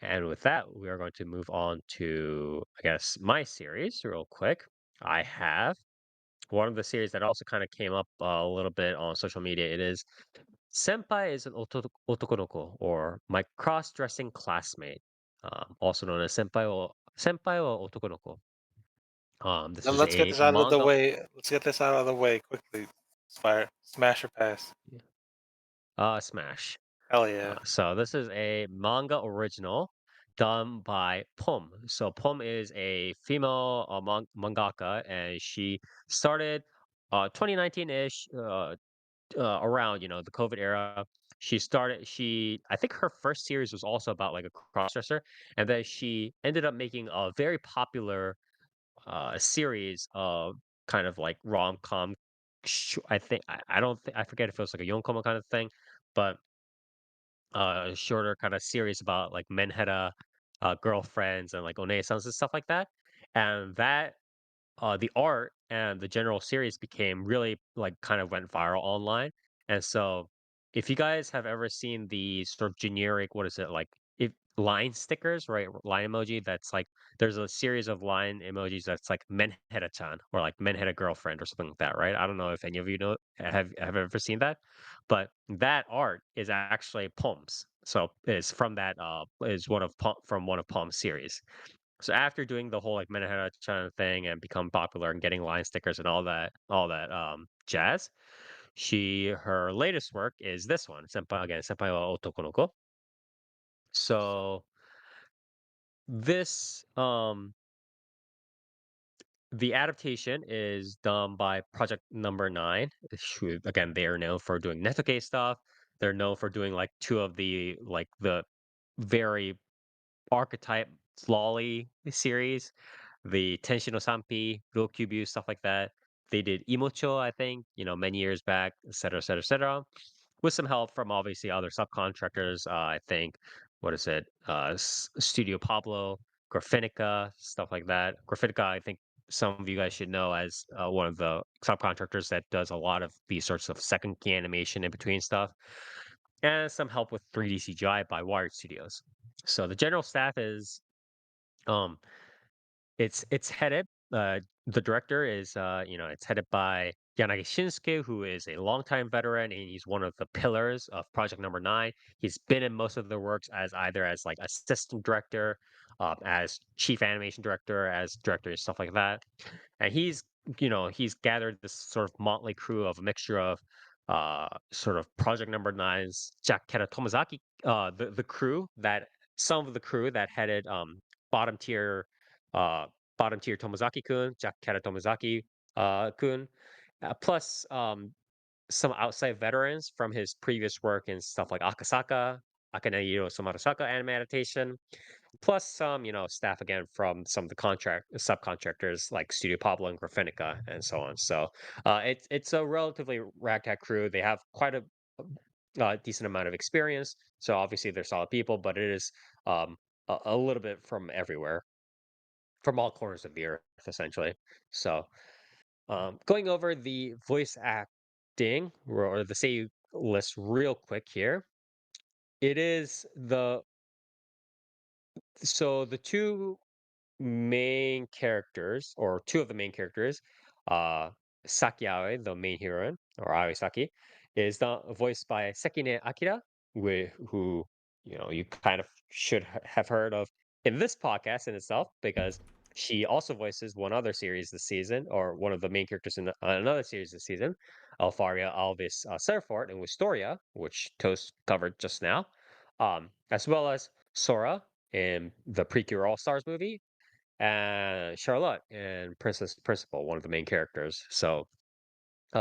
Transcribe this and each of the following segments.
And with that, we are going to move on to, I guess, my series real quick. I have one of the series that also kind of came up a little bit on social media. It is Senpai is an Otokonoko, or my cross-dressing classmate, also known as Senpai or Otokonoko. This Now is let's get a this out of the manga. way. Let's get this out of the way quickly. Fire, smash or pass. Smash. Hell yeah. So this is a manga original done by Pom. So Pom is a female mangaka, and she started 2019-ish, around the COVID era. She started. I think her first series was also about like a crossdresser, and then she ended up making a very popular series of kind of like rom com. I think I don't think I forget if it was like a yonkoma kind of thing, but shorter kind of series about like menheta girlfriends and like onesans and stuff like that. And that the art and the general series became really like kind of went viral online. And so if you guys have ever seen the sort of generic, what is it like, if line stickers, right? Line emoji that's like there's a series of line emojis that's like menheta-chan or like menheta girlfriend or something like that, right? I don't know if any of you know have ever seen that, but that art is actually poems. So is from that is from one of Palm's series. So after doing the whole like Manhattan thing and become popular and getting line stickers and all that jazz, her latest work is this one, Senpai wa Otokonoko. So this the adaptation is done by Project Number Nine. Who, again, they are known for doing Netoke stuff. They're known for doing like two of the very archetype lolly series, the Tenshi no Sanpi, Rokubyu, stuff like that. They did Imocho, I think, many years back, et cetera, et cetera, et cetera, with some help from obviously other subcontractors. I think, what is it? Studio Pablo, Graphinica, stuff like that. Graphinica, I think some of you guys should know as one of the subcontractors that does a lot of these sorts of second key animation in between stuff, and some help with 3D CGI by Wired Studios. So the general staff is um it's headed. The director is, it's headed by Yanagi Shinsuke, who is a longtime veteran, and he's one of the pillars of Project Number Nine. He's been in most of the works as either as like assistant director, as chief animation director, as director, and stuff like that. And he's gathered this sort of motley crew of a mixture of sort of Project Number Nine's Jack Keta Tomozaki, the crew that some of the crew that headed bottom tier uh bottom tier Tomozaki-kun, Jack Kata Tomozaki kun, plus some outside veterans from his previous work in stuff like Akasaka, Akane Yiro Somarasaka anime adaptation, plus some, staff again from some of the subcontractors like Studio Pablo and Graphinica and so on. So it's a relatively ragtag crew. They have quite a decent amount of experience. So obviously they're solid people, but it is a little bit from everywhere, from all corners of the earth, essentially. So, going over the voice acting or the say list real quick here. It is the two main characters, or two of the main characters, uh, Saki Aoi, the main heroine, or Aoi Saki, is voiced by Sekine Akira, who you kind of should have heard of in this podcast in itself, because she also voices one other series this season, or one of the main characters in another series this season, Alfaria Alvis Serfort in Wistoria, which Toast covered just now, as well as Sora in the Precure All Stars movie, and Charlotte and Princess Principal, one of the main characters. So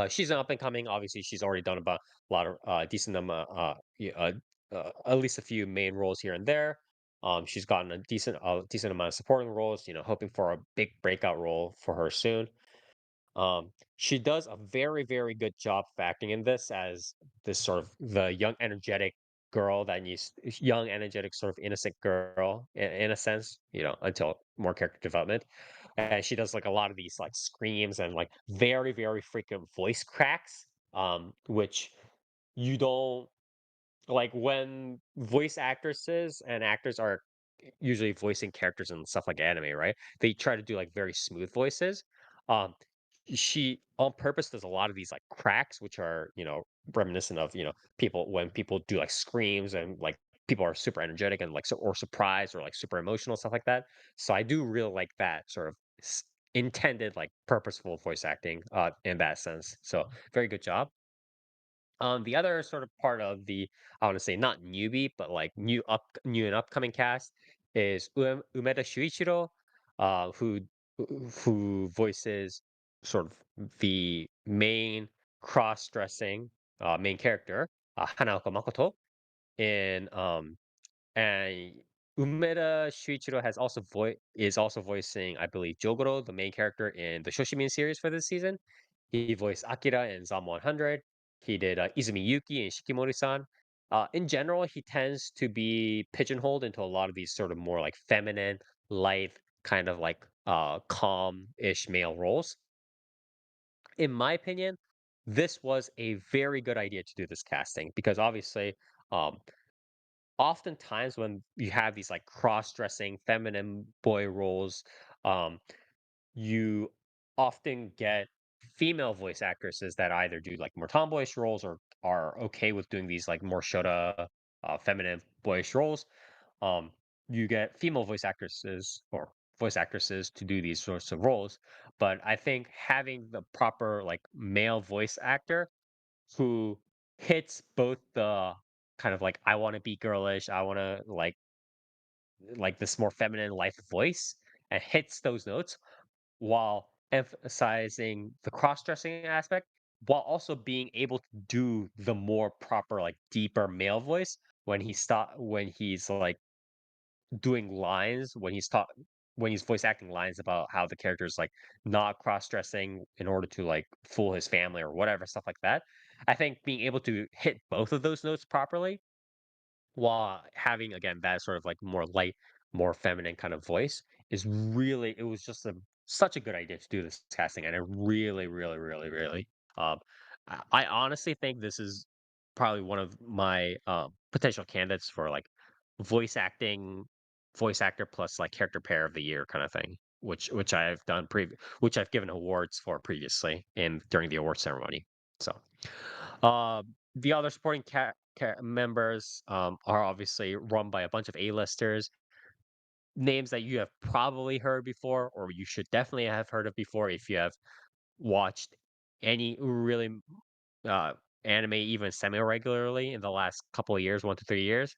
she's an up and coming. Obviously, she's already done about a lot of decent amount, at least a few main roles here and there. She's gotten a decent amount of supporting roles. Hoping for a big breakout role for her soon. She does a very, very good job of acting in this as this sort of the young, energetic girl young, energetic, sort of innocent girl in a sense, until more character development. And she does like a lot of these like screams and like very, very frequent voice cracks, which you don't like when voice actresses and actors are usually voicing characters and stuff like anime, right? They try to do like very smooth voices. Um, she on purpose does a lot of these like cracks, which are reminiscent of people when people do like screams and like people are super energetic and like or surprised or like super emotional stuff like that. So I do really like that sort of intended like purposeful voice acting in that sense. So very good job. The other sort of part of the, I want to say not newbie, but like new and upcoming cast is Umeda Shuichiro, who voices sort of the main cross-dressing main character, Hanaoka Makoto, in and Umeda Shuichiro is also voicing, I believe, Jogoro, the main character in the Shoshimin series for this season. He voiced Akira in Zom 100. He did Izumi Yuki in Shikimori-san. In general, he tends to be pigeonholed into a lot of these sort of more like feminine, lithe, kind of like calm-ish male roles. In my opinion, this was a very good idea to do this casting because obviously, um, oftentimes when you have these like cross-dressing feminine boy roles, um, you often get female voice actresses that either do like more tomboyish roles or are okay with doing these like more shota, feminine boyish roles. Um, you get female voice actresses to do these sorts of roles, but I think having the proper like male voice actor who hits both the kind of like I want to be girlish, I want to like this more feminine life voice and hits those notes while emphasizing the cross-dressing aspect, while also being able to do the more proper, like deeper male voice when he's like doing lines, when he's voice acting lines about how the character is like not cross-dressing in order to like fool his family or whatever, stuff like that. I think being able to hit both of those notes properly while having again that sort of like more light, more feminine kind of voice is really it was just such a good idea to do this casting, and I really, really, really, really, I honestly think this is probably one of my potential candidates for like voice acting, voice actor plus like character pair of the year kind of thing, which I've done which I've given awards for previously in during the award ceremony. So. The other supporting members are obviously run by a bunch of A-listers, names that you have probably heard before, or you should definitely have heard of before if you have watched any really uh, anime even semi-regularly in the last couple of years, 1 to 3 years.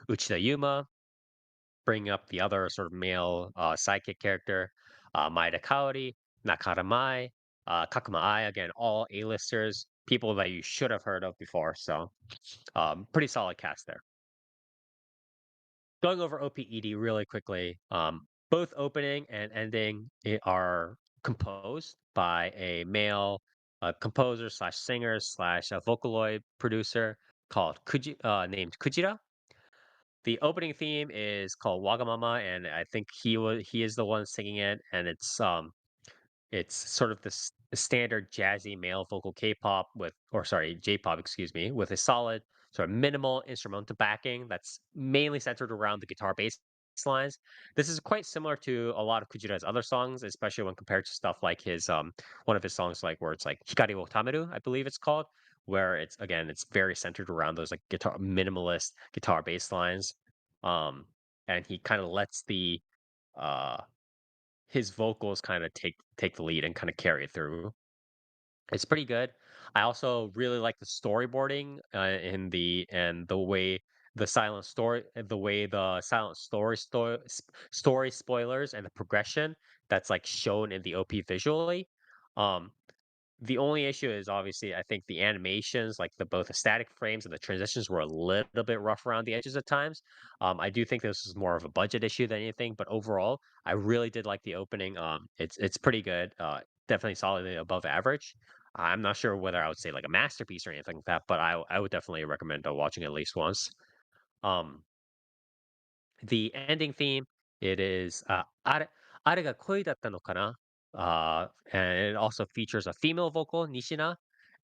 Uchida Yuma, bringing up the other sort of male sidekick character, Maeda Kaori, Nakara Mai, Kakuma Ai, again, all A-listers, people that you should have heard of before. So pretty solid cast there. Going over OPED really quickly, both opening and ending are composed by a male composer slash singer slash Vocaloid producer named Kujira. The opening theme is called Wagamama, and I think he is the one singing it, and it's sort of the standard jazzy male vocal K-pop or sorry, J-pop, excuse me, with a solid sort of minimal instrumental backing that's mainly centered around the guitar bass lines. This is quite similar to a lot of Kujira's other songs, especially when compared to stuff like his one of his songs like where it's like Hikari wo Tameru, I believe it's called, where it's very centered around those like guitar minimalist guitar bass lines. Um and he kind of lets the uh his vocals kinda take the lead and kinda carry it through. It's pretty good. I also really like the storyboarding, in the way the way the silent story spoilers and the progression that's, like, shown in the OP visually. Um, the only issue is obviously I think the animations, like both the static frames and the transitions were a little bit rough around the edges at times. I do think this is more of a budget issue than anything, but overall, I really did like the opening. It's pretty good. Definitely solidly above average. I'm not sure whether I would say like a masterpiece or anything like that, but I would definitely recommend watching it at least once. Um, the ending theme, it is "あれが恋だったのかな?" And it also features a female vocal, Nishina,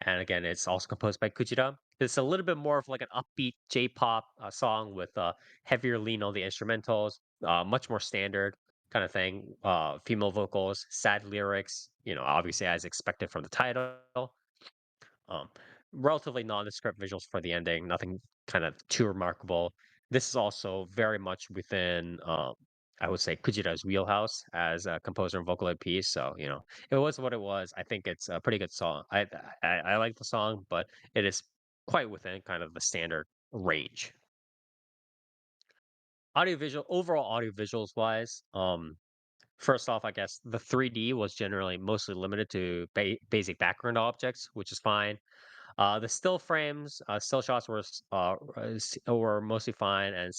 and again, it's also composed by Kujira. It's a little bit more of like an upbeat J-pop song with heavier lean on the instrumentals, much more standard kind of thing. Female vocals, sad lyrics, obviously as expected from the title. Um, Relatively nondescript visuals for the ending, nothing kind of too remarkable. This is also very much within, I would say, Kujira's wheelhouse as a composer and vocal piece. So, it was what it was. I think it's a pretty good song. I like the song, but it is quite within kind of the standard range. Audiovisual, overall audiovisuals wise, first off, I guess the 3D was generally mostly limited to basic background objects, which is fine. The still frames, still shots were mostly fine and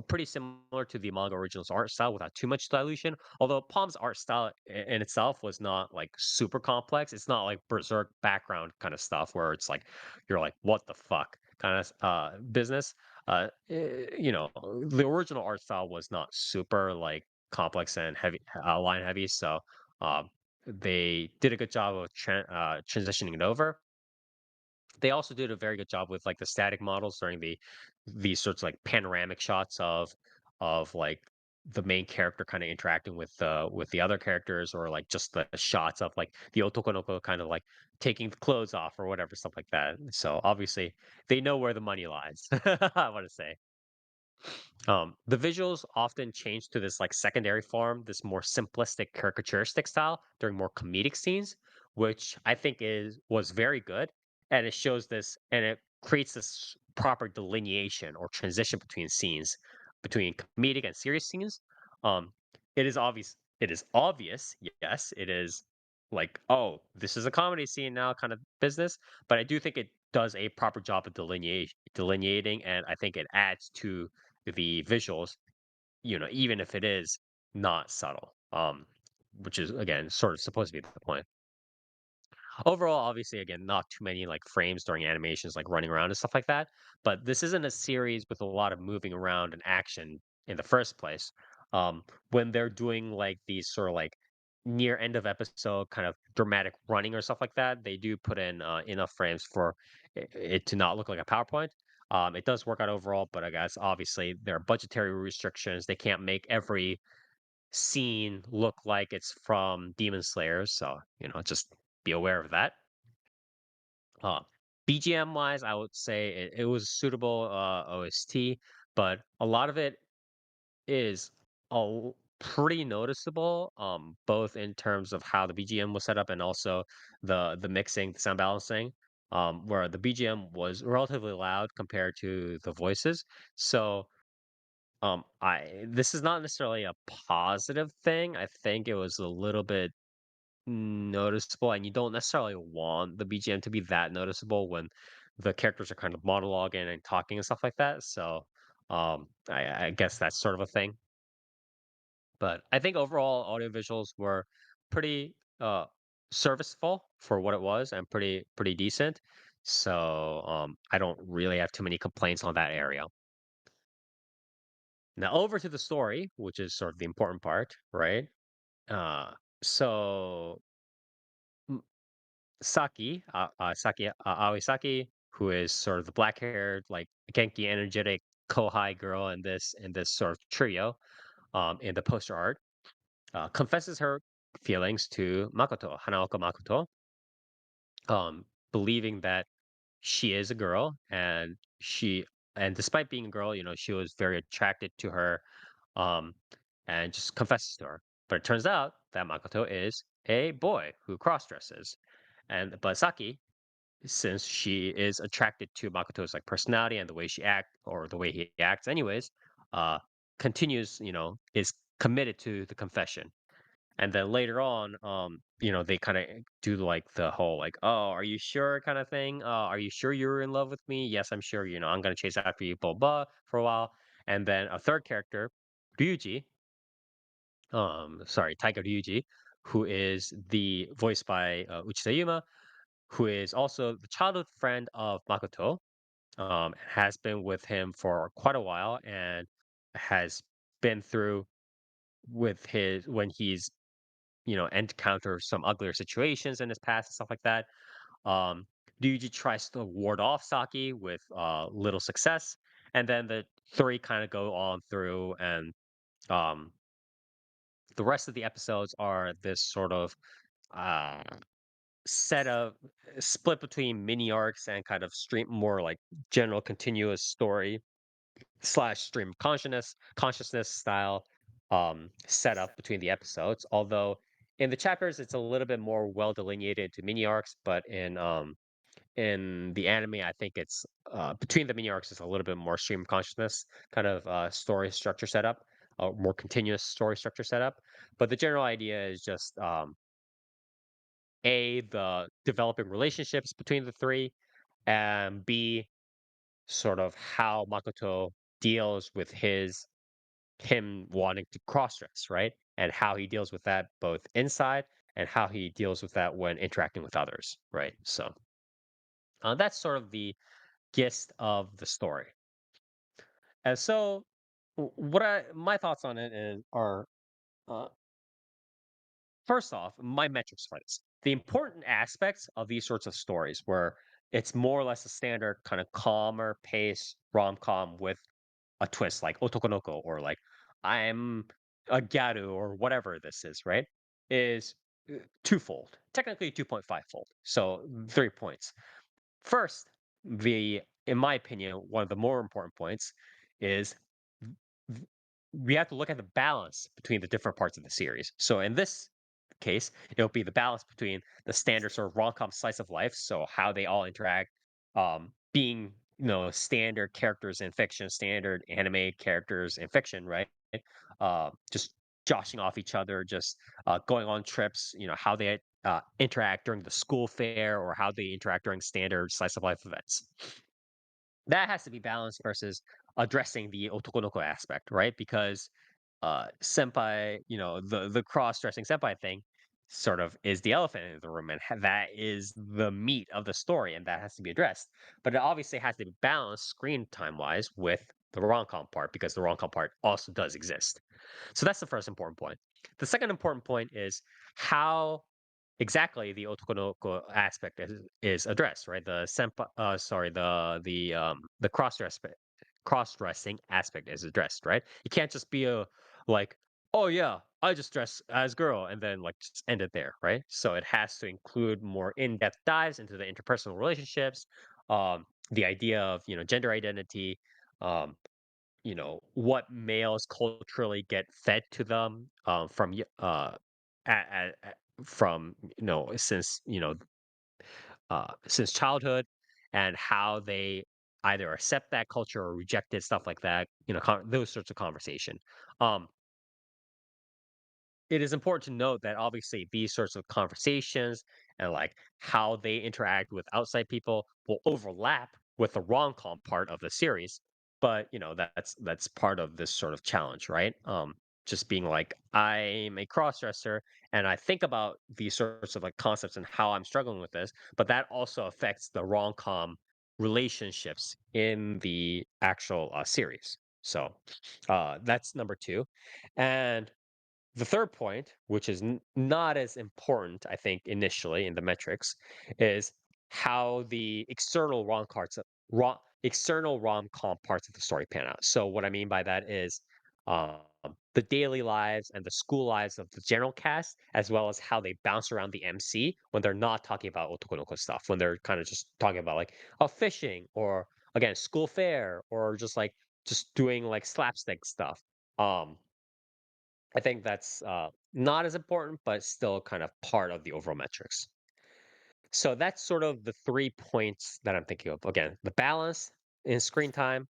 pretty similar to the manga original's art style without too much dilution. Although Palm's art style in itself was not like super complex. It's not like berserk background kind of stuff where it's like you're like what the fuck kind of business. The original art style was not super like complex and heavy, line heavy. So um, they did a good job of transitioning it over. They also did a very good job with like the static models during these sorts of like panoramic shots of like the main character kind of interacting with the other characters, or like just the shots of like the Otokonoko kind of like taking the clothes off or whatever, stuff like that. So obviously they know where the money lies. I want to say. The visuals often change to this like secondary form, this more simplistic caricaturistic style during more comedic scenes, which I think is was very good. And it shows this and it creates this proper delineation or transition between scenes, between comedic and serious scenes. Um, it is obvious, yes, it is like, oh, this is a comedy scene now kind of business, but I do think it does a proper job of delineating, and I think it adds to the visuals, even if it is not subtle, which is again sort of supposed to be the point. Overall, obviously, again, not too many like frames during animations, like running around and stuff like that. But this isn't a series with a lot of moving around and action in the first place. When they're doing like these sort of like near end of episode kind of dramatic running or stuff like that, they do put in enough frames for it to not look like a PowerPoint. It does work out overall, but I guess obviously there are budgetary restrictions. They can't make every scene look like it's from Demon Slayers, so just be aware of that. Uh, BGM wise, I would say it was a suitable OST, but a lot of it is pretty noticeable, both in terms of how the BGM was set up and also the mixing, the sound balancing. Where the BGM was relatively loud compared to the voices. So I this is not necessarily a positive thing. I think it was a little bit noticeable, and you don't necessarily want the BGM to be that noticeable when the characters are kind of monologuing and talking and stuff like that. So, I guess that's sort of a thing. But I think overall audio visuals were pretty serviceful for what it was and pretty decent. So, I don't really have too many complaints on that area. Now over to the story, which is sort of the important part, right? Uh, so Saki Aoisaki, who is sort of the black-haired, like Genki, energetic Kohai girl in this sort of trio, in the poster art, confesses her feelings to Makoto, Hanaoka Makoto, believing that she is a girl, and despite being a girl, she was very attracted to her, um, and just confesses to her. But it turns out that Makoto is a boy who cross dresses, and but Saki, since she is attracted to Makoto's like personality and the way she act or the way he acts anyways, uh continues, is committed to the confession. And then later on, they kind of do like the whole like, oh, are you sure kind of thing? Are you sure you're in love with me? Yes, I'm sure, I'm gonna chase after you, blah blah, for a while. And then a third character, Ryuji, sorry, Taika Ryuji, who is the voiced by Uchida Yuma, who is also the childhood friend of Makoto, has been with him for quite a while and has been through with his when he's encountered some uglier situations in his past and stuff like that. Um, Ryuji tries to ward off Saki with little success, and then the three kind of go on through, and um, the rest of the episodes are this sort of uh, set of split between mini arcs and kind of stream more like general continuous story slash stream consciousness style setup between the episodes. Although in the chapters it's a little bit more well delineated to mini arcs, but in the anime I think it's between the mini arcs is a little bit more stream consciousness kind of story structure setup, more continuous story structure setup. But the general idea is just a the developing relationships between the three, and b sort of how Makoto deals with him wanting to cross dress, right? And how he deals with that both inside and how he deals with that when interacting with others, right? So that's sort of the gist of the story. And so, what I my thoughts on it are uh, first off, my metrics for this. The important aspects of these sorts of stories, where it's more or less a standard kind of calmer pace rom com with a twist, like Otokonoko or like I'm a Garu or whatever this is, right? Is twofold, technically 2.5 fold. So 3 points. First, in my opinion, one of the more important points is v- we have to look at the balance between the different parts of the series. So in this case, it'll be the balance between the standard sort of rom-com slice of life, so how they all interact, being standard characters in fiction, standard anime characters in fiction, right? Just joshing off each other, just going on trips, how they interact during the school fair or how they interact during standard slice of life events. That has to be balanced versus addressing the otokonoko aspect, right? Because senpai, the cross-dressing senpai thing sort of is the elephant in the room, and that is the meat of the story, and that has to be addressed. But it obviously has to be balanced screen time wise with the rom-com part, because the rom-com part also does exist. So that's the first important point. The second important point is how exactly the Otokonoko aspect is addressed, right? The cross dressing aspect is addressed, right? It can't just be a like, oh yeah, I just dress as girl and then like just end it there, right? So it has to include more in-depth dives into the interpersonal relationships, the idea of gender identity, um, what males culturally get fed to them from since childhood, and how they either accept that culture or reject it, stuff like that. Those sorts of conversation. Um, it is important to note that obviously these sorts of conversations and like how they interact with outside people will overlap with the rom-com part of the series, but that's part of this sort of challenge, right? Just being like, I'm a cross-dresser and I think about these sorts of like concepts and how I'm struggling with this, but that also affects the rom-com relationships in the actual series. So that's number two. And the third point, which is not as important, I think, initially in the metrics, is how the external rom-com parts of the story pan out. So what I mean by that is um, the daily lives and the school lives of the general cast, as well as how they bounce around the MC when they're not talking about Otokonoko stuff, when they're kind of just talking about like fishing or again school fair or just doing like slapstick stuff. Um, I think that's not as important, but still kind of part of the overall metrics. So that's sort of the 3 points that I'm thinking of. Again, the balance in screen time,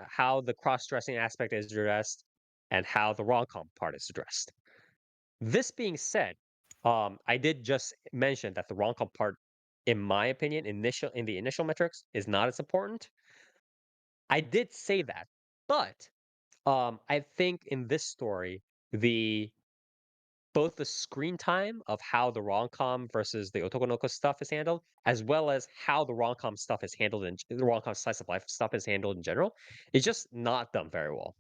how the cross-dressing aspect is addressed, and how the rom-com part is addressed. This being said, I did just mention that the rom-com part, in my opinion, in the initial metrics, is not as important. I did say that, but I think in this story, the both the screen time of how the rom-com versus the Otokonoko stuff is handled, as well as how the rom-com stuff is handled in the rom-com slice of life stuff is handled in general, is just not done very well.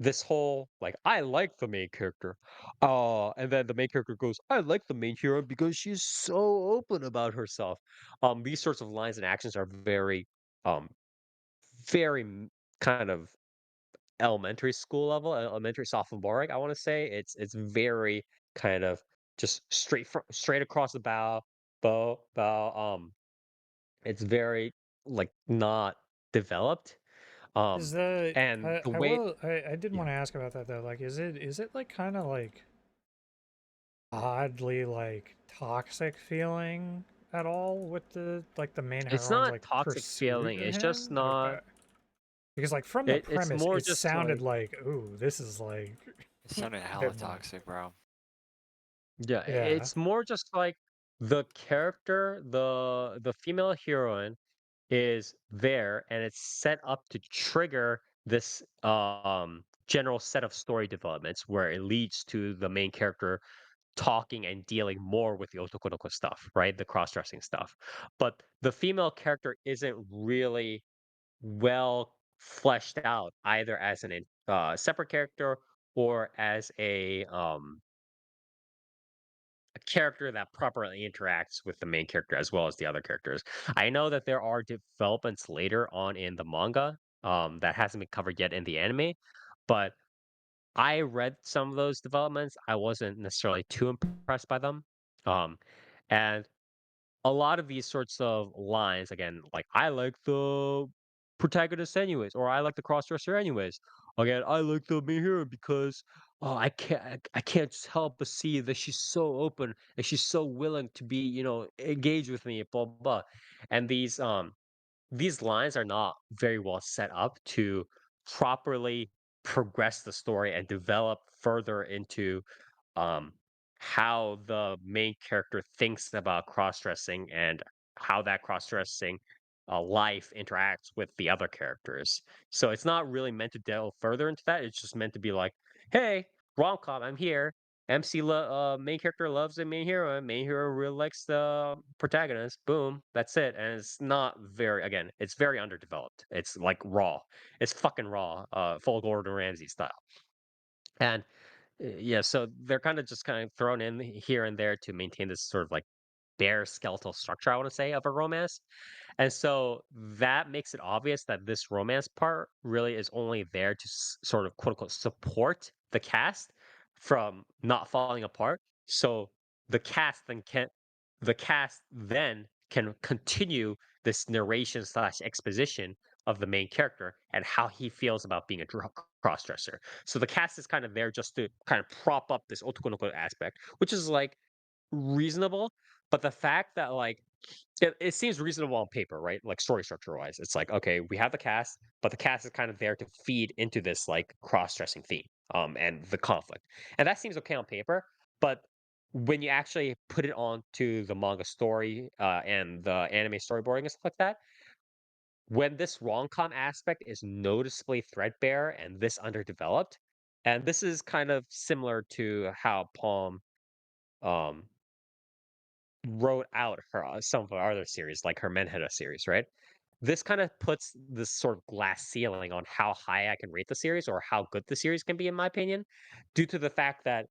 this whole like I like the main character, and then the main character goes, "I like the main hero because she's so open about herself." These sorts of lines and actions are um, very kind of elementary school level, elementary sophomoric. I want to say it's very kind of just straight across the bow. It's very like not developed. Is Um, that and the I way, will I did yeah. want to ask about that though. Like, is it like kind of like oddly like toxic feeling at all with the like the main It's heroine's not like toxic pursuit feeling, of it's just him? not Okay. Because like from the it's premise, more it just sounded like like, ooh, this is like It sounded a hella bit more. toxic, bro. yeah, Yeah. it's more just like the character, the female heroine is there and it's set up to trigger this general set of story developments where it leads to the main character talking and dealing more with the Otokonoko stuff, right? The cross-dressing stuff. But the female character isn't really well fleshed out either as separate character or as a character that properly interacts with the main character as well as the other characters. I know that there are developments later on in the manga that hasn't been covered yet in the anime, but I read some of those developments. I wasn't necessarily too impressed by them. Um, and a lot of these sorts of lines, again, like I like the protagonist anyways, or I like the crossdresser anyways. Again, I like the main hero because I can't just help but see that she's so open and she's so willing to be, engaged with me, blah blah. Blah. And these lines are not very well set up to properly progress the story and develop further into um, how the main character thinks about cross-dressing and how that cross-dressing life interacts with the other characters. So it's not really meant to delve further into that. It's just meant to be like, "Hey, rom-com, I'm here. Main character loves the main hero. And main hero really likes the protagonist. Boom, that's it." And it's not very, again, it's very underdeveloped. It's like raw. It's fucking raw. Full Gordon Ramsay style. And yeah, so they're kind of thrown in here and there to maintain this sort of like bare skeletal structure, I want to say, of a romance. And so that makes it obvious that this romance part really is only there to sort of quote unquote support the cast from not falling apart. So the cast then can the cast then can continue this narration slash exposition of the main character and how he feels about being a crossdresser. So the cast is kind of there just to kind of prop up this otokonoko aspect, which is like reasonable. But the fact that like it seems reasonable on paper, right? Like story structure wise, it's like okay, we have the cast, but the cast is kind of there to feed into this like cross-dressing theme, and the conflict, and that seems okay on paper. But when you actually put it onto the manga story, and the anime storyboarding and stuff like that, when this rom-com aspect is noticeably threadbare and this underdeveloped, and this is kind of similar to how Palm um wrote out her some of her other series, like her Menheta series, right? This kind of puts this sort of glass ceiling on how high I can rate the series or how good the series can be, in my opinion, due to the fact that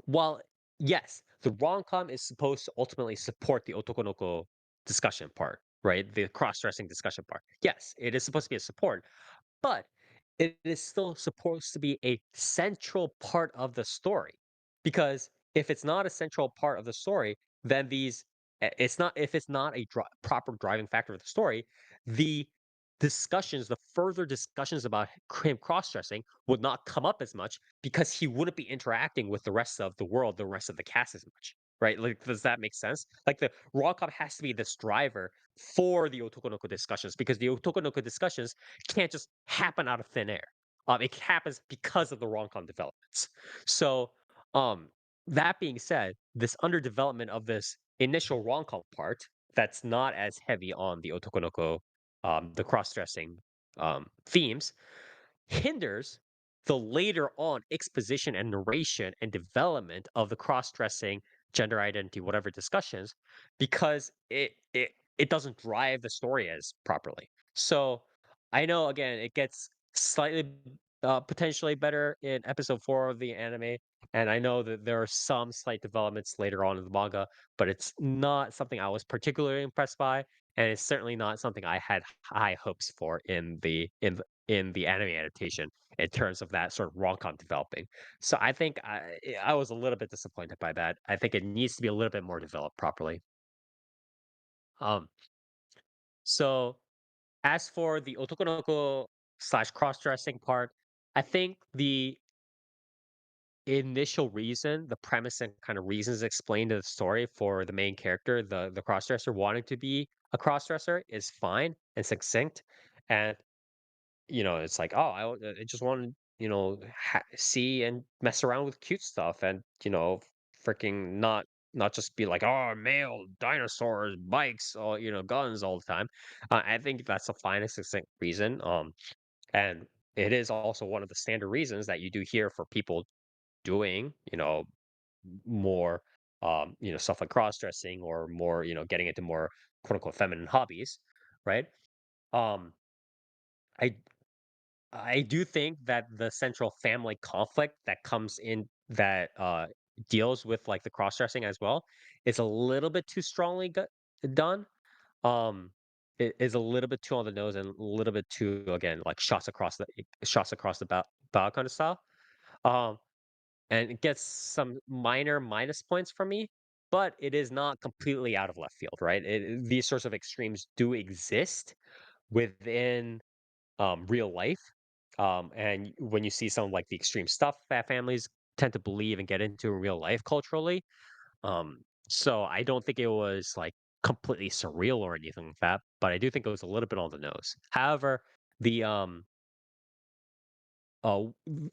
while yes, the rom-com is supposed to ultimately support the Otokonoko discussion part, right? The cross-dressing discussion part. Yes, it is supposed to be a support, but it is still supposed to be a central part of the story. Because if it's not a central part of the story, then it's not if it's not a proper driving factor of the story, the the further discussions about him cross-dressing would not come up as much because he wouldn't be interacting with the rest of the world, the rest of the cast as much. Right? Like, does that make sense? Like the rom-com has to be this driver for the Otokonoko discussions because the Otokonoko discussions can't just happen out of thin air. It happens because of the rom-com developments. So, um, that being said, this underdevelopment of this initial rom-com part that's not as heavy on the Otokonoko, the cross-dressing themes, hinders the later on exposition and narration and development of the cross-dressing gender identity whatever discussions because it doesn't drive the story as properly. So I know again it gets slightly potentially better in episode 4 of the anime, and I know that there are some slight developments later on in the manga, but it's not something I was particularly impressed by, and it's certainly not something I had high hopes for in the anime adaptation in terms of that sort of rom-com developing. So I think I was a little bit disappointed by that. I think it needs to be a little bit more developed properly. Um, so as for the Otokonoko slash cross-dressing part, I think the initial reason, the premise and kind of reasons explained in the story for the main character, the crossdresser wanting to be a crossdresser is fine and succinct. And it's like, oh, I just want to, see and mess around with cute stuff, and freaking not just be like, oh, male dinosaurs, bikes, or guns all the time. I think that's a fine and succinct reason. And it is also one of the standard reasons that you do hear for people doing, more, stuff like cross dressing or more, getting into more quote unquote feminine hobbies, right? Um, I I do think that the central family conflict that comes in that deals with like the cross dressing as well is a little bit too strongly done. It is a little bit too on the nose and a little bit too again like shots across the bow kind of style. Um, and it gets some minor minus points from me, but it is not completely out of left field, right? These sorts of extremes do exist within real life, and when you see some like the extreme stuff that families tend to believe and get into in real life culturally, so I don't think it was like completely surreal or anything like that, but I do think it was a little bit on the nose. However, the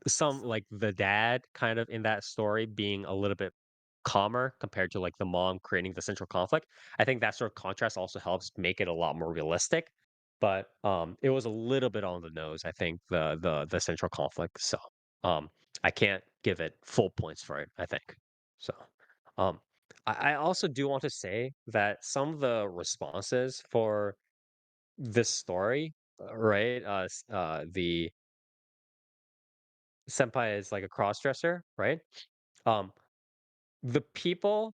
some like the dad kind of in that story being a little bit calmer compared to like the mom creating the central conflict. I think that sort of contrast also helps make it a lot more realistic. But it was a little bit on the nose, I think, the central conflict. So um I can't give it full points for it, I think. So um I also do want to say that some of the responses for this story, right? The senpai is like a cross dresser, right? Um, the people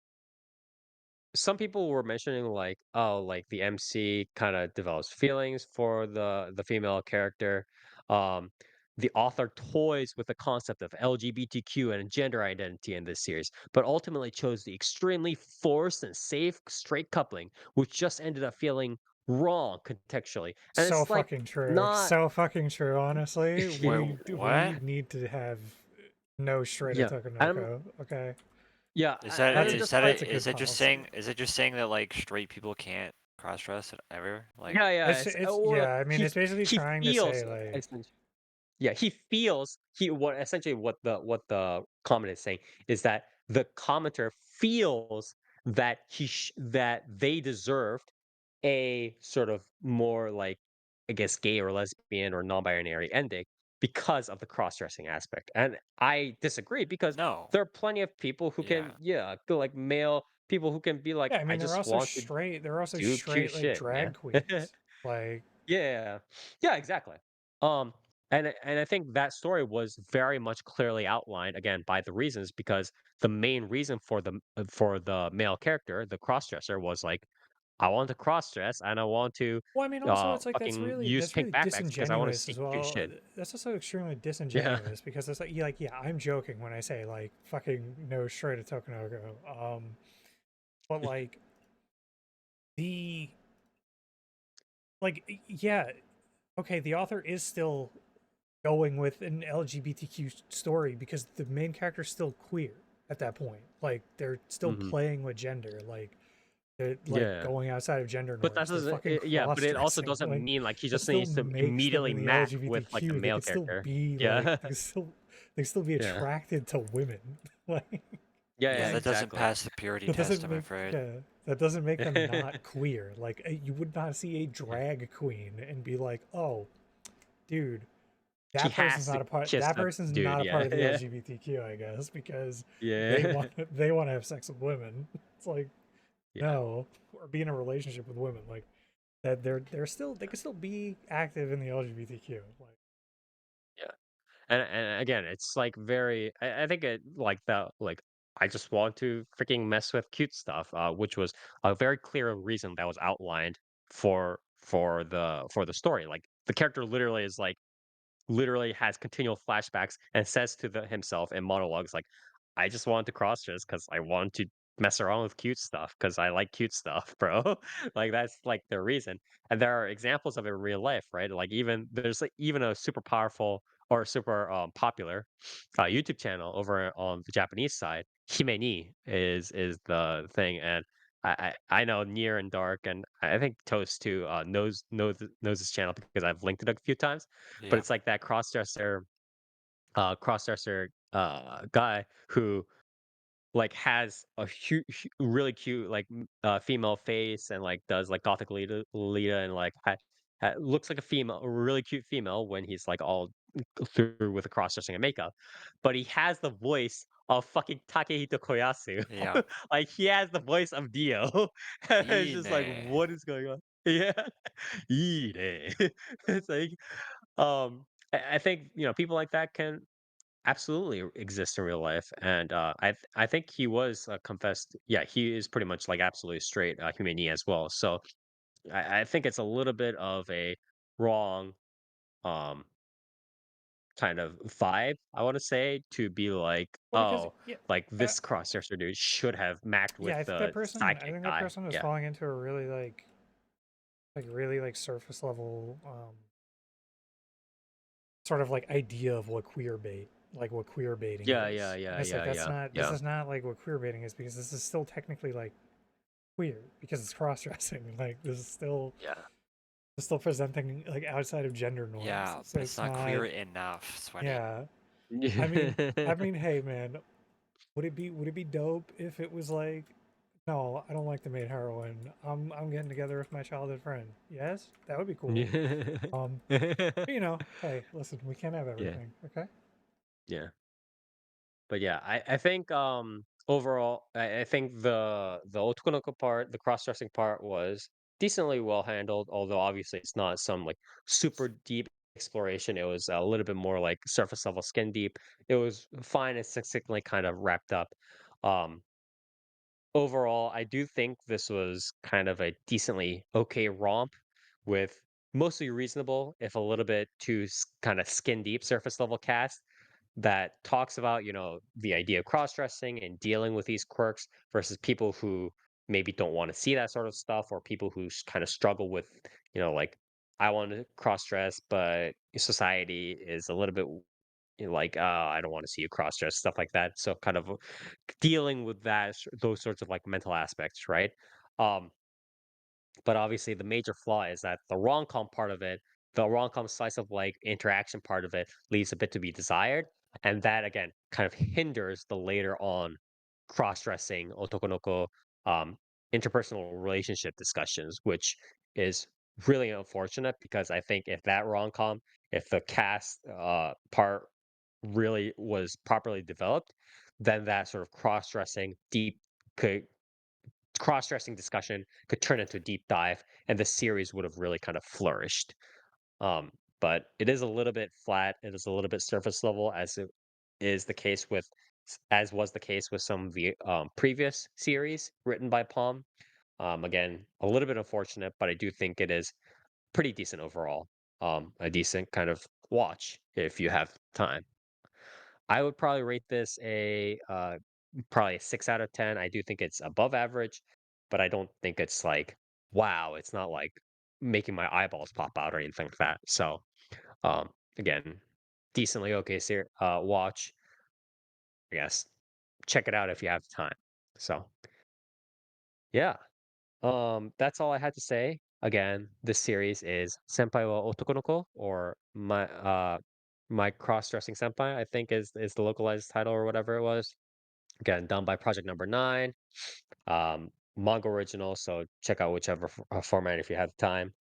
some people were mentioning like, oh, like the MC kind of develops feelings for the female character. Um, the author toys with the concept of LGBTQ and gender identity in this series, but ultimately chose the extremely forced and safe straight coupling, which just ended up feeling wrong contextually. And So it's like fucking true. not, So fucking true, honestly. Wait, We what? need to have no straight yeah. And Otokonoko, okay? yeah, Is that That's a and is just that like that's a it? good policy. Is it just saying that like straight people can't cross dress ever? Like, yeah, It's or yeah, I mean it's basically he trying to feels say like yeah, he feels what essentially what the comment is saying is that the commenter feels that that they deserved a sort of more like, I guess, gay or lesbian or non-binary ending because of the cross-dressing aspect. And I disagree because no. there are plenty of people who can, Yeah. yeah, go like male people who can be like, yeah, I I mean just want to they're also do cute straight like shit, man. drag queens. Like Yeah. Yeah, exactly. Um, and I think that story was very much clearly outlined again by the reasons because the main reason for the male character, the crossdresser, was like, I want to crossdress and I want to well, I mean also it's like fucking use that's pink really backpacks because I want to disingenuous see as cute well. shit. That's also extremely Yeah. disingenuous because it's like yeah, I'm joking when I say like fucking no straight Otokonoko. But like the yeah, okay, the author is still going with an LGBTQ story because the main character's still queer at that point. Like they're still hmm playing with gender, like they're like Yeah. going outside of gender But that norms. They're doesn't fucking yeah, but cross it also dressing. doesn't Like mean like he that just still needs to makes them immediately in the match with like the LGBTQ. They male could still character. be like Yeah. they can still be Yeah. attracted to women. Like Yeah, Yeah, yeah, that doesn't exactly. pass the purity that test, doesn't I'm make afraid. yeah, that doesn't make them not queer. Like you would not see a drag queen and be like, "Oh, dude, He has to kiss that the person's dude, not a yeah. part of the Yeah. LGBTQ, I guess, because Yeah. they want to have sex with women." It's like, Yeah. no, or be in a relationship with women. Like that they're still they can still be active in the LGBTQ. Like Yeah. and again, it's like very. I think it like the like. I just want to freaking mess with cute stuff, which was a very clear reason that was outlined for the story. Like the character literally has continual flashbacks and says to himself in monologues like, "I just wanted to cross dress because I want to mess around with cute stuff because I like cute stuff, bro." Like that's like the reason. And there are examples of it in real life, right? Like even there's like even a super powerful or super popular YouTube channel over on the Japanese side. Himeni is the thing, and I know Near and Dark, and I think Toast too knows this channel because I've linked it a few times, but Yeah. it's like that cross-dresser guy who like has a really cute like female face and like does like gothic Lita and like looks like a female, a really cute female when he's like all through with the cross dressing and makeup, but he has the voice of fucking Takehito Koyasu. Yeah. Like he has the voice of Dio. And it's just like, Ine. what is going on? Yeah, Ine. It's like, I think people like that can absolutely exist in real life, and I think he was confessed. Yeah, he is pretty much like absolutely straight, human as well. So I think it's a little bit of a wrong um kind of vibe, I want to say, to be like, Well, because oh, yeah, like uh, this crossdresser dude should have macked yeah, with I think that the person, I sidekick think that guy. person is Yeah, falling into a really really like surface level, sort of like idea of what queer bait, like what queer baiting yeah, yeah, is, and yeah, it's like yeah, that's yeah, not, this yeah, is not like what queer baiting is because this is still technically like queer because it's cross dressing. Like this is still yeah. it's still presenting like outside of gender norms, Yeah, so but it's it's not not. clear enough, Sweaty. Yeah, hey man, would it be dope if it was like, no, I don't like the main heroine. I'm getting together with my childhood friend. Yes, that would be cool. Um, but, hey, listen, we can't have Yeah, everything, okay? yeah. But yeah, I think overall I think the Otokonoko part, the cross-dressing part was decently well handled, although obviously it's not some like super deep exploration. It was a little bit more like surface level skin deep. It was fine and succinctly kind of wrapped up. Um Overall, I do think this was kind of a decently okay romp with mostly reasonable, if a little bit too kind of skin deep surface level cast that talks about, the idea of cross dressing and dealing with these quirks versus people who maybe don't want to see that sort of stuff or people who kind of struggle with, like, I want to cross dress, but society is a little bit like, oh, I don't want to see you cross dress, stuff like that. So, kind of dealing with those sorts of like mental aspects, right? Um, but obviously, the major flaw is that the rom-com part of it, the rom-com slice of like interaction part of it, leaves a bit to be desired, and that again kind of hinders the later on cross-dressing Otokonoko um, interpersonal relationship discussions, which is really unfortunate because I think if that rom-com, if the cast part really was properly developed, then that sort of cross-dressing deep could cross-dressing discussion could turn into a deep dive and the series would have really kind of flourished. But it is a little bit flat, it is a little bit surface level as it is the case with as was the case with some of the previous series written by Palm. Again, a little bit unfortunate, but I do think it is pretty decent overall. A decent kind of watch if you have time. I would probably rate this probably a 6 out of 10. I do think it's above average, but I don't think it's like, wow, it's not like making my eyeballs pop out or anything like that. So, again, decently okay watch. I guess check it out if you have time. So, yeah. That's all I had to say. Again, this series is Senpai wa Otokonoko or my cross-dressing senpai, I think is the localized title or whatever it was. Again, done by Project Number 9. Manga original, so check out whichever format if you have time.